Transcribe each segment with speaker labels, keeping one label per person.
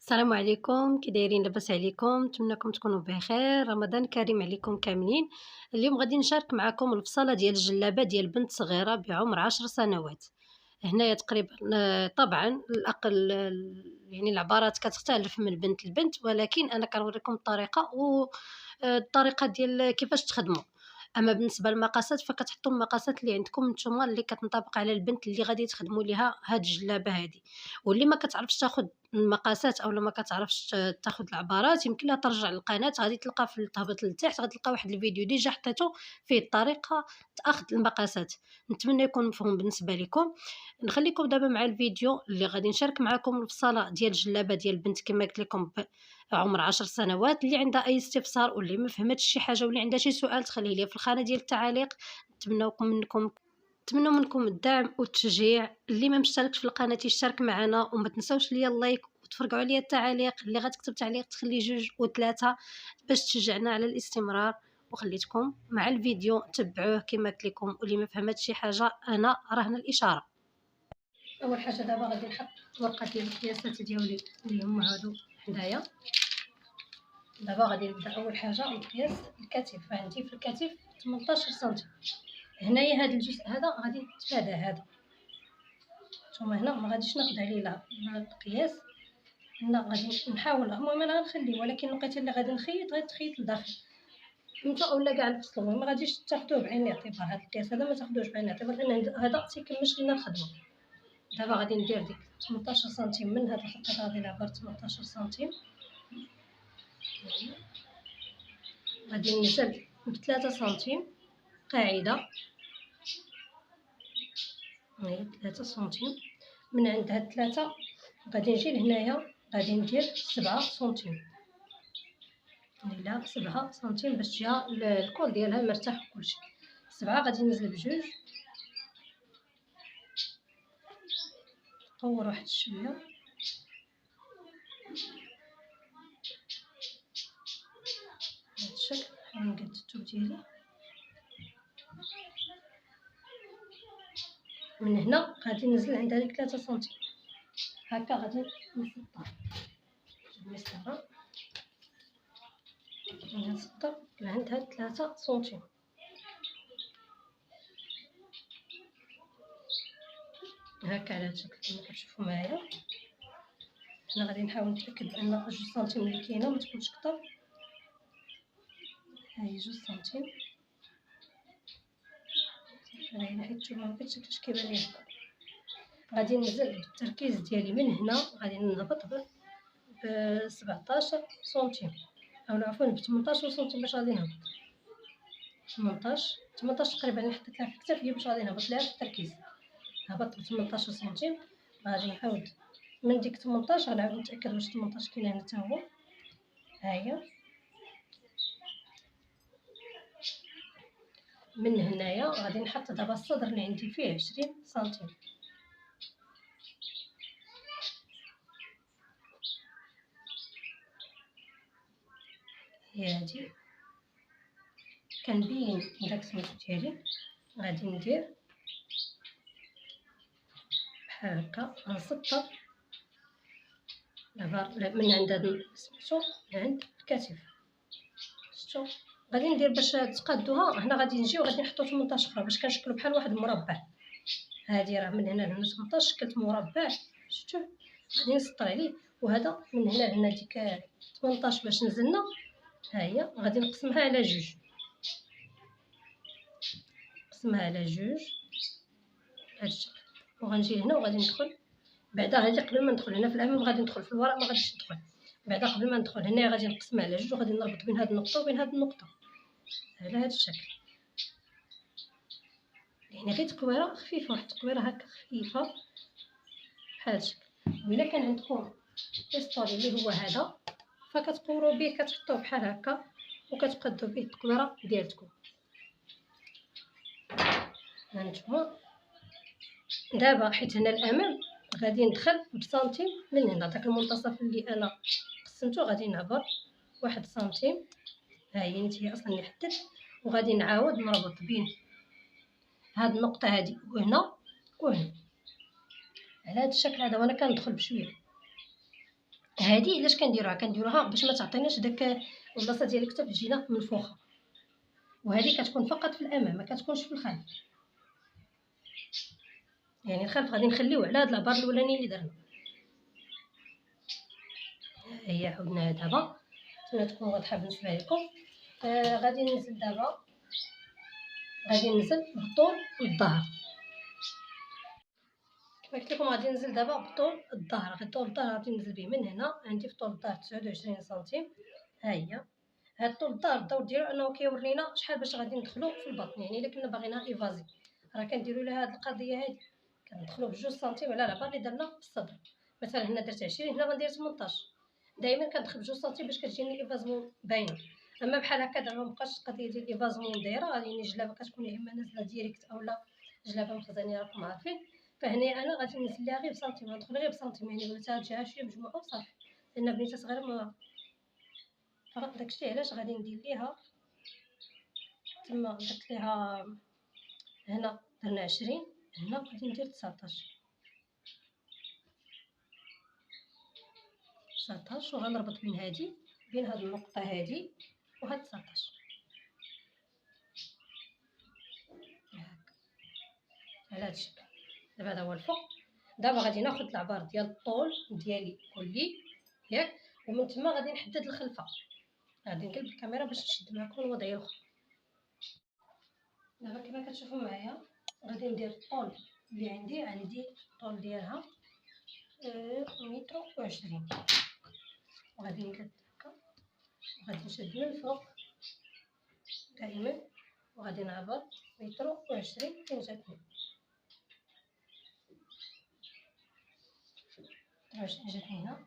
Speaker 1: السلام عليكم، كي دايرين؟ لاباس عليكم؟ نتمنىكم تكونوا بخير. رمضان كريم عليكم كاملين. اليوم غادي نشارك معكم الفصاله ديال الجلابه ديال بنت صغيره بعمر 10 سنوات. هنايا تقريبا طبعا الاقل يعني العبارات كتختلف من بنت لبنت، ولكن انا كنوريكم الطريقه والطريقه ديال كيفاش تخدموا. اما بالنسبه للمقاسات فكتحطوا المقاسات اللي عندكم نتوما اللي كتنطبق على البنت اللي غادي تخدموا ليها هاد الجلابه هادي. واللي ما كتعرفش تاخد المقاسات او ما كتعرفش تاخد العبارات، يمكن لها ترجع للقناه. غادي تلقى في تهبط لتحت غادي تلقى واحد الفيديو ديجا حطيته فيه الطريقه اخذ المقاسات. نتمنى يكون مفهوم بالنسبه لكم. نخليكم دابا مع الفيديو اللي غادي نشارك معكم الفصاله ديال الجلابه ديال البنت كما قلت لكم عمر 10 سنوات. اللي عندها اي استفسار واللي ما فهمتش شي حاجه واللي عندها شي سؤال تخليه لي في الخانه ديال التعاليق. نتمنى منكم الدعم والتشجيع. اللي ما مشتركش في القناه يشترك معنا، وما تنساوش ليا اللايك وتفرقوا عليا التعاليق. اللي غتكتب تعليق تخلي 2 و3 باش تشجعنا على الاستمرار. وخليتكم مع الفيديو تبعوه كما قلت لكم. واللي ما فهمتش شي حاجه انا رهنا الاشاره. اول حاجه دابا غادي نحط ورقه ديال القياسات ديالي اللي هما هادو حدايا. دابا غادي نبدا اول حاجه نقيس الكتف. عندي في الكتف 18 سنتي. هنايا هذا الجزء هذا غادي نتفادى هذا. ثم هنا ما غاديش ناخذ عليه لا القياس. لا غادي نحاول. المهم انا غنخليه، ولكن الوقيته اللي غادي نخيط غادي تخيط لداخل نتا اولا كاع الفصل. ما غاديش تاخذوه بعين الاعتبار. هذا القياس هذا ما تاخذوش بعين الاعتبار لان هذا تيكملش لنا الخدمه. دابا غادي ندير ديك 18 سنتيم من هذا الخط هذا غادي نعبر 18 سنتيم. غادي ننزل ب3 سنتيم قاعده. هي 3 سنتيم. من عند هاد 3 غادي نجي لهنايا غادي ندير 7 سنتيم. لا 7 سنتيم باش تجيها الكول ديالها مرتاح كلشي. 7 غادي ننزل بجوج. نطور واحد شويه بهذا الشكل. نحاول نقاد الثوب ديالي من هنا. غادي ننزل عند هذيك 3 سنتيم هكا. غادي نسطر المسطره نسطر لعند هاد 3 سنتيم. هكا على هاد الشكل كما كتشوفوا معايا. هنا غادي نحاول نتاكد بان 2 سنتيم اللي كاينه ما تكونش كتر. ها هي 2 سنتيم. انا حيت نتوما ما كتشكلش كيبان لي هكا. غادي ننزل بالتركيز ديالي من هنا. غادي نهبط ب 17 سنتيم او عفوا ب 18 سنتيم باش غادي نهبط. 18 تقريبا اللي حطيت لها في الكتاف هي باش غادي نهبط لها في التركيز. هبطت ب 18 سنتيم. غادي نعاود من ديك 18 غنعاود نتاكد واش 18 كاين هنا حتى هو. ها هي من هنايا غادي نحط دابا الصدر اللي عندي فيه 20 سنتيم. هي هادي كنبين داك السميتو ديالي. غادي ندير بحال هكا غنسطر دابا من عند هاد سميتو لعند الكتف. شفتوا غادي ندير باش تقادوها. هنا غادي نجي وغادي نحطو 18 اخرى باش كنشكلو بحال واحد المربع. هادي راه من هنا لهنا 18 شكلت مربع. شفتوا غادي نسطر عليه. وهذا من هنا لهنا ديك 18 باش نزلنا. ها هي غادي نقسمها على جوج. نقسمها على جوج بهذا الشكل. وغنجي لهنا وغادي ندخل بعدا. هادي قبل ما ندخل هنا في الامام غادي ندخل في الوراء ما غاديش ندخل. بعدا قبل ما ندخل هنا غادي نقسمها على جوج وغادي نربط بين هاد النقطه وبين هاد النقطه على هذا الشكل. يعني غير تقويره خفيفه. واحد التقويره هكا خفيفه بحال هذا الشكل. وإلا كان عندكم بيستولي اللي هو هذا فكتقوروا به كتحطوه بحال هكا وكتقادوا به التقويره ديالتكم. هانتوما دابا حيت هنا الامام غادي ندخل بسنتيم من هنا. داك المنتصف اللي انا قسمته غادي نعبر 1 سنتيم. ها هي نتي اصلا اللي حددت. وغادي نعاود نربط بين هاد النقطه هادي وهنا وهنا على هاد الشكل هذا. وانا كندخل بشويه. ها هادي علاش كنديروها باش ما تعطيناش داك البلاصه ديال الكتاب تجينا منفوخه، وهذه كتكون فقط في الامام ما كتكونش في الخلف. يعني الخلف غادي نخليوه على هاد العبار الاولاني اللي درنا. هي عاودناها دابا، نتمنى تكون واضحه بالنسبه لكم. غادي ننزل دابا، غادي ننزل بالطول والظهر كما قلت لكم. غادي ننزل دابا بطول الظهر، طول الظهر غادي ننزل به من هنا. عندي في طول الظهر 29 سنتيم. ها هي هاد طول الظهر الدور ديالو انه كيورينا شحال باش غادي ندخلو في البطن. يعني الا كنا باغيين ايفازي راه كنديروا لها هاد القضيه هادي، كندخلو ب2 سنتيم على العبار اللي درنا في الصدر. مثلا هنا درت 20، هنا غندير 18. دائما كندخل ب2 سنتيم باش كتجيني الايفازمون باينه. اما بحال هكا دابا مابقاش القضيه ديال الايفازمون دايره، يعني الجلابه كتكون يا اما نازله ديريكت اولا جلابه مخزنيه راكم عارفين. فهنا انا غادي ننزل ليها غير بسنتيم، غندخل غير بسنتيم، يعني قلت هاد الجهه شويه مجموعه وصافي. لان بنيته صغيره ما فقط داكشي علاش غادي ندير ليها تما. درت ليها هنا درنا 20، هنا غادي ندير 19 وغنربط بين هادي، بين هاد النقطه هادي وهاد 19 هكا على هاد الشكل. دابا هذا هو الفوق. دابا غادي ناخذ العبار ديال الطول ديالي كلي ياك، ومن تما غادي نحدد الخلفه. غادي نقلب الكاميرا باش نشد معكم الوضعيه الاخرى. دابا كما كتشوفوا معايا غادي ندير الطول اللي عندي الطول ديالها 120 وغادي نقلب هكا، وغادي نشد من الفوق دائما وغادي نهبط 120 فين جاتني. 20 جاتني هنا،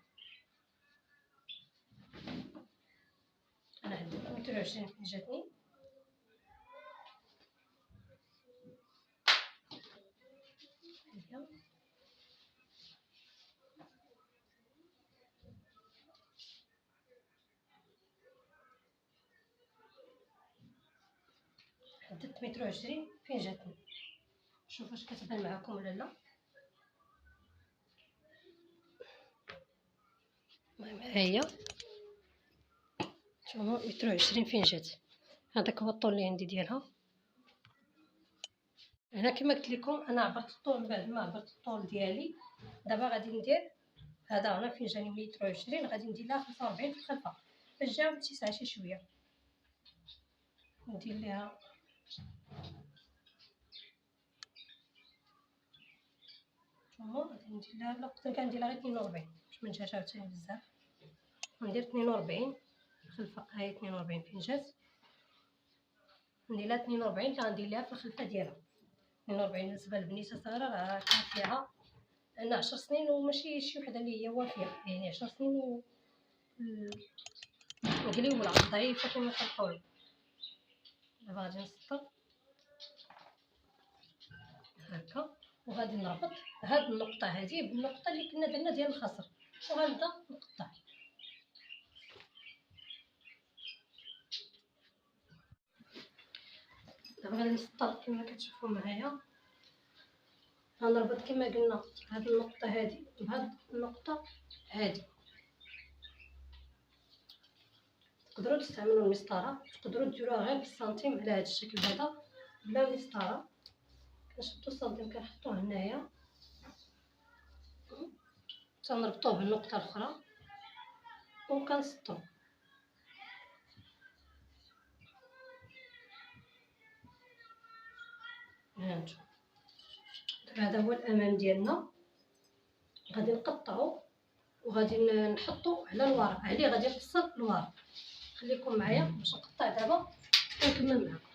Speaker 1: انا عندي 20 فين جاتني. حددت 120 فين جاتني. شوفوا واش كتبان معكم ولا لا. المهم ها هي شوفوا 120 فين جات. هذاك هو الطول اللي عندي ديالها. هنا كما قلت لكم انا عبرت الطول. بعد ما عبرت الطول ديالي دابا غادي ندير هذا هنا فين جاني 120 غادي ندير لها 45 في الخلفه باش جا متسع شي شويه. ندير ليها ثم غادي ندير لها لا كنت كندير لها غير 42 باش ما نجيش عاوتاني بزاف. ندير 42 الخلفه. هاي 42 فين جات. ندير لها 42 اللي غندير لها في الخلفه ديالها. 42 بالنسبه لبنيته صغيره راه كانت ليها انا 10 سنين وماشي شي وحده اللي هي وافيه، يعني 10 سنين وقليوله ضعيفه كما كنقولوا. دابا غادي نسطر هكا وغادي نربط هاد النقطه هذه بالنقطه اللي كنا درنا ديال الخصر وغنبدا نقطع. دابا غادي نسطر كما كتشوفوا معايا. غنربط كما قلنا هاد النقطه هذه بهاد النقطه هذه. تقدروا تستعملوا المسطره، تقدروا ديروها غير بالسنتيم على هذا الشكل هذا بلا مسطره. كنشدو السنتيم كنحطوه هنايا تنربطوه بالنقطه الاخرى وكنسطو. هانتو دابا هذا هو الامام ديالنا. غادي نقطعو وغادي نحطو على الوراء. عليه غادي نفصل الوراء. خليكم معايا باش نقطع دابا ونكمل معكم.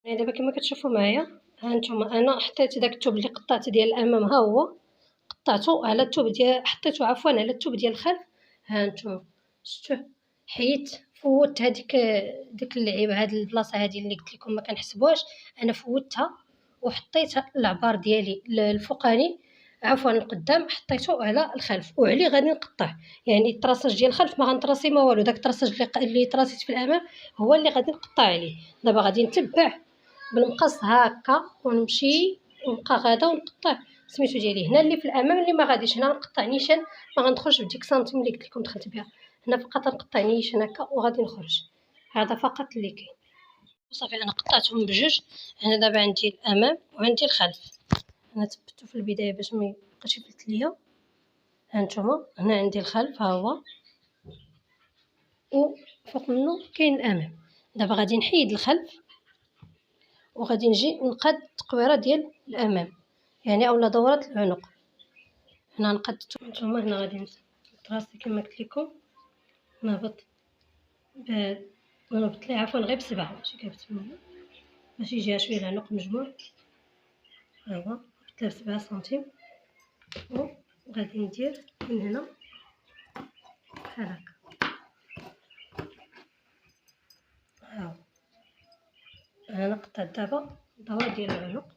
Speaker 1: يعني دابا كما كتشوفوا معايا ها نتوما انا حطيت داك الثوب اللي قطعت ديال الامام، ها هو قطعته على الثوب ديال حطيته عفوا على الثوب ديال الخلف. ها نتوما شفتوه، حيت فوت هذيك ديك اللعيبه، هاد البلاصه هادي اللي قلت لكم ما كنحسبوهاش، انا فوتها وحطيت العبار ديالي الفوقاني عفوا القدام حطيته على الخلف، وعليه غادي نقطع. يعني الطراساج ديال الخلف ما غنطراسي ما والو، داك الطراساج اللي طراسيت في الامام هو اللي غادي نقطع عليه. دابا غادي نتبع بالمقص هكا ونمشي ونبقى غادا ونقطع سميتو ديالي هنا اللي في الامام، اللي ما غاديش هنا نقطع نيشان، ما غندخلش بديك سنتيم اللي قلت لكم دخلت بها. هنا فقط نقطع نيشان هكا وغادي نخرج، هذا فقط اللي كاين. صافي انا قطعتهم بجوج. انا دابا عندي الامام وعندي الخلف، انا ثبتو في البدايه باش ما يبقاش يفلت ليا. هانتوما هنا عندي الخلف ها هو، وفوق منه كاين الامام. دابا غادي نحيد الخلف وغادي نجي نقاد التقويره ديال الامام، يعني اولا دوره العنق. هنا نقاد نتوما هنا غادي نطراسي كما قلت لكم، نهبط نهبط ليه عفوا غير بسبعه ماشي كاع بثمانية باش يجيها شويه العنق مجموع. ها هو هبط ليه 7 سنتيم، وغادي ندير من هنا بحال هكا. ها هو انا قطعت دابا الدوره ديال العنق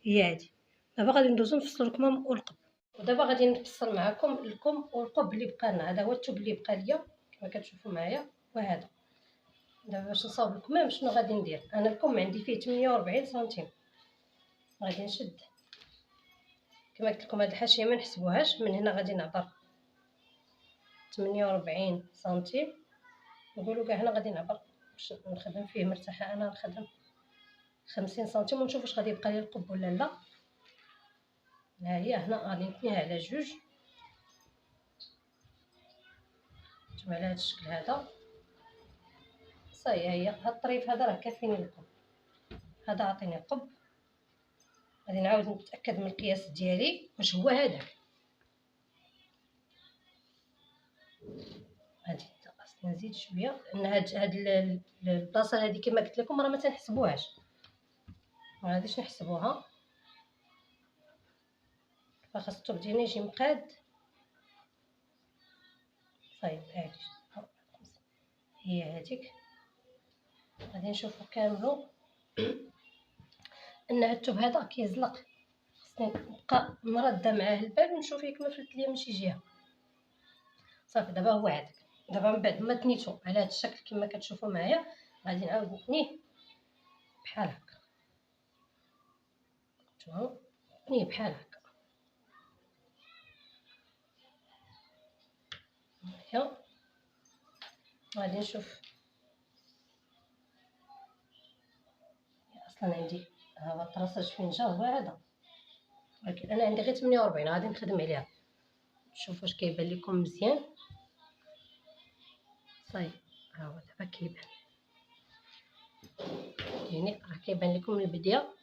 Speaker 1: هي هادي. دابا غادي ندوزو نفصلو الكمام والقب، ودابا غادي نفصل معكم الكم والقب اللي بقى لنا. هذا هو الثوب اللي بقى ليا كما كتشوفوا معايا، وهذا دابا باش نصاوب الكمام شنو غادي ندير. انا الكم عندي فيه 48 سنتيم، غادي نشد كما قلت لكم هاد الحاشيه ما نحسبوهاش، من هنا غادي نعبر 48 سنتيم، نقولوا كاع هنا غادي نعبر باش نخدم فيه مرتاحه. انا نخدم 50 سنتيم ونشوف واش غادي يبقى لي القب ولا لا. ها هي هنا غادي نثنيها على جوج، نتوما على هاد الشكل هذا. صاي هي هاد الطريف هذا راه كافيني القب، هذا عطيني قب. غادي نعاود نتاكد من القياس ديالي واش هو هذاك. غادي خاصني نزيد شويه لان هاد البلاصه هذه كما قلت لكم راه ما تنحسبوهاش، ما غاديش نحسبوها، فخاص الثوب ديالي يجي مقاد. صايب هادي هي هذيك. غادي نشوفو كاملو ان هاد الثوب هذا كيزلق، خصني نبقى مرده معاه البال ونشوف ياك ما فلت ليا من شي جهه. صافي دابا هو هذاك. دابا من بعد ما تنيتو على هذا الشكل كما كتشوفوا معايا غادي نعاود نتنيه بحال هكا. نتوما نتنيه بحال هكا. هيا غادي نشوف اصلا عندي ها هو الطراساج فين جا هو هذا، ولكن انا عندي غير 48 غادي نخدم عليها نشوف واش كيبان لكم مزيان. صايب ها هو دابا كيبان، يعني راه كيبان لكم من البدايه.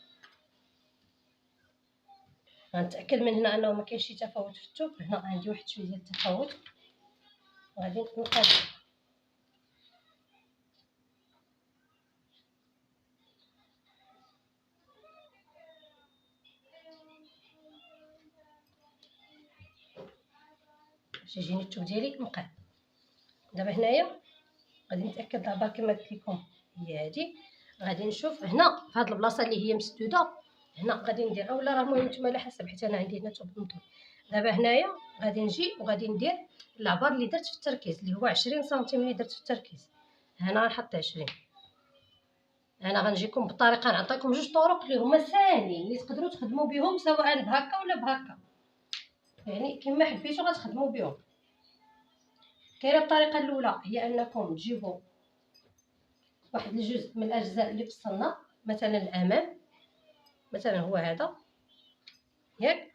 Speaker 1: غنتاكد من هنا انه ما كاينش شي تفاوت في الثوب. هنا عندي واحد شويه ديال التفاوت، غادي نقاد. باش يجيني الثوب ديالي مقاد. دابا هنايا غادي نتاكد العبار كما قلت لكم هي هذه. غادي نشوف هنا في هذه البلاصه اللي هي مسدوده، هنا غادي ندير اولا راه المهم نتوما على حسب، حيت انا عندي هنا ثوب مطول. دابا هنايا غادي نجي وغادي ندير العبار اللي درت في التركيز اللي هو 20 سنتيم اللي درت في التركيز. هنا غنحط 20. انا غنجيكم بطريقه نعطيكم جوج طرق اللي هما ساهلين اللي تقدروا تخدموا بهم سواء بهكا ولا بهكا، يعني كما حبيتو غتخدموا بهم. كاينه الطريقه الاولى هي انكم تجيبوا واحد الجزء من الاجزاء اللي فصلنا، مثلا الامام مثلا هو هذا ياك،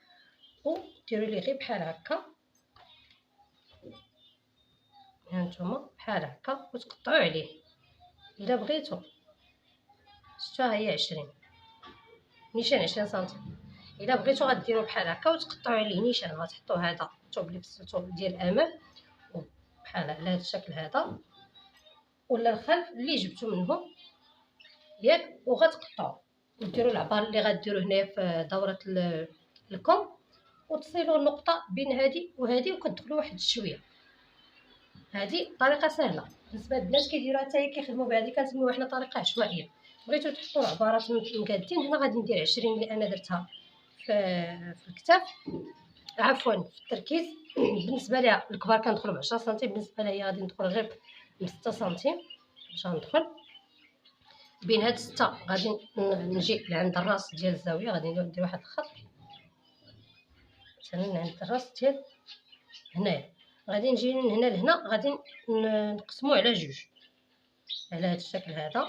Speaker 1: وديروا ليه غير بحال هكا. هانتوما بحال هكا وتقطعوا عليه الا بغيتو. شفتوا ها هي 20 نيشان 20 سنتيم. الا بغيتو غديروا بحال هكا وتقطعوا عليه نيشان، غتحطوا هذا الثوب اللي فصلتو ديال الامام بحال على هذا الشكل هذا، ولا الخلف اللي جبتو منهم ياك، وغتقطعوا وديروا العبار اللي غديروا هنايا في دوره الكم، وتصلوا النقطه بين هذه وهذه وكتدخلوا واحد الشويه. هذه طريقه سهله بالنسبه للبنات كيديروها حتى هي كيخدموا بها، هذه كنسميوها حنا طريقه عشوائيه. بغيتو تحطوا عبارات مكادين، هنا غادي ندير 20 اللي انا درتها في الكتاف، عفوا في التركيز. بالنسبه ليها الكبار كندخلوا ب 10 سنتيم، بالنسبه لها هي غادي ندخل غير ب 6 سنتيم باش غندخل بين هاد 6. غادي نجي لعند الراس ديال الزاويه، غادي ندير واحد الخط مثلا عند الراس ديال هنايا، غادي نجي من هنا لهنا، غادي نقسمو على جوج على هذا الشكل هذا.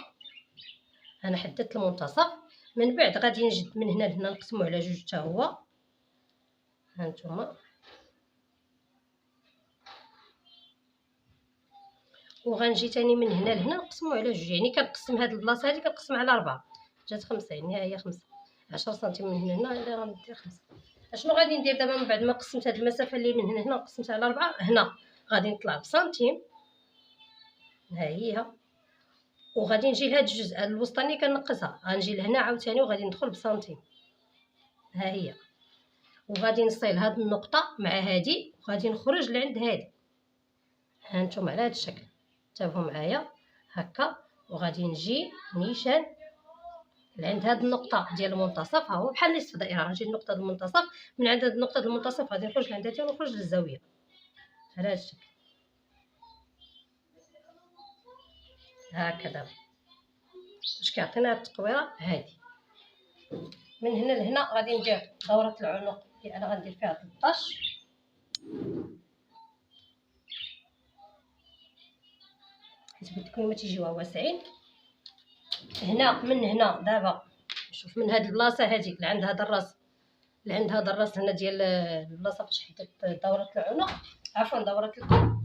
Speaker 1: انا حددت المنتصف، من بعد غادي نجد من هنا لهنا نقسمو على جوج حتى هو. هانتوما، وغنجي تاني من هنا لهنا نقسمو على جوج، يعني كنقسم هاد البلاصه هادي كنقسم على 4، جات 5، يعني ها هي 5. 10 سنتيم من هنا لهنا اللي غندير 5. اشنو غادي ندير دابا من بعد ما قسمت هاد المسافه اللي من هنا هنا وقسمتها على 4؟ هنا غادي نطلع بسنتيم، ها هي، وغادي نجي لهاد الجزء الوسطاني كنقصها، غنجي لهنا عاوتاني وغادي ندخل بسنتيم، ها هي، وغادي نصل هاد النقطه مع هادي وغادي نخرج لعند هادي. هانتوما على هاد الشكل، انتبهوا معايا هكا، وغادي نجي نيشان لعند هاد النقطه ديال المنتصف، ها هو بحال نصف دائره، غنجي لنقطه المنتصف، من عند هاد النقطه المنتصف غادي نخرج لعند هادي ونخرج للزاويه على هاد الشكل هكذا، باش كيعطينا هاد التقويره هادي. من هنا لهنا غادي ندير دوره العنق اللي انا غندير فيها 13، حيت بغيت لكم ما تيجيوها واسعين. هنا من هنا دابا شوف من هاد البلاصه هادي لعند هذا الراس، لعند هذا الراس هنا ديال البلاصه فاش حددت دوره العنق، عفوا دوره الكم،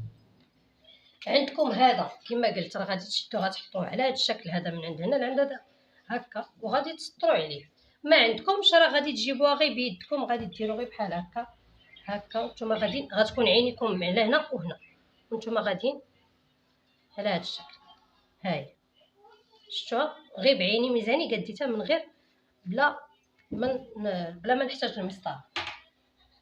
Speaker 1: عندكم هذا كما قلت راه غادي تشدوه، غتحطوه على هذا الشكل هذا من عند هنا لعند هذا هكا، وغادي تسطروا عليه. ما عندكمش راه غادي تجيبوها غير بيدكم، غادي ديروا غير بحال هكا هكا، نتوما غادي غتكون عينيكم على هنا وهنا، وانتوما غاديين على هذا الشكل. هاي شفتوها غير بعيني ميزاني قديتها من غير بلا ما نحتاج المسطره،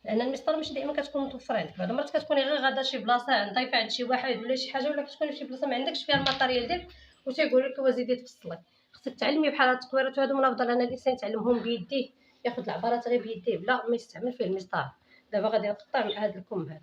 Speaker 1: لان المسطره ماشي دائما كتكون متوفره عندك. بعض المرات كتكوني غير غادا شي بلاصه ضايفه عند شي واحد ولا شي حاجه، ولا كتكوني في شي بلاصه ما عندكش فيها الماتيريال ديالك وتيقول لك وزيدي تفصلي. خصك تعلمي بحال هاد التطويرات هادو، من الافضل ان الانسان يتعلمهم بيديه، ياخذ العبارات غير بيديه بلا ما يستعمل فيه المسطره. دابا غادي نقطع من هذا الكم هذا،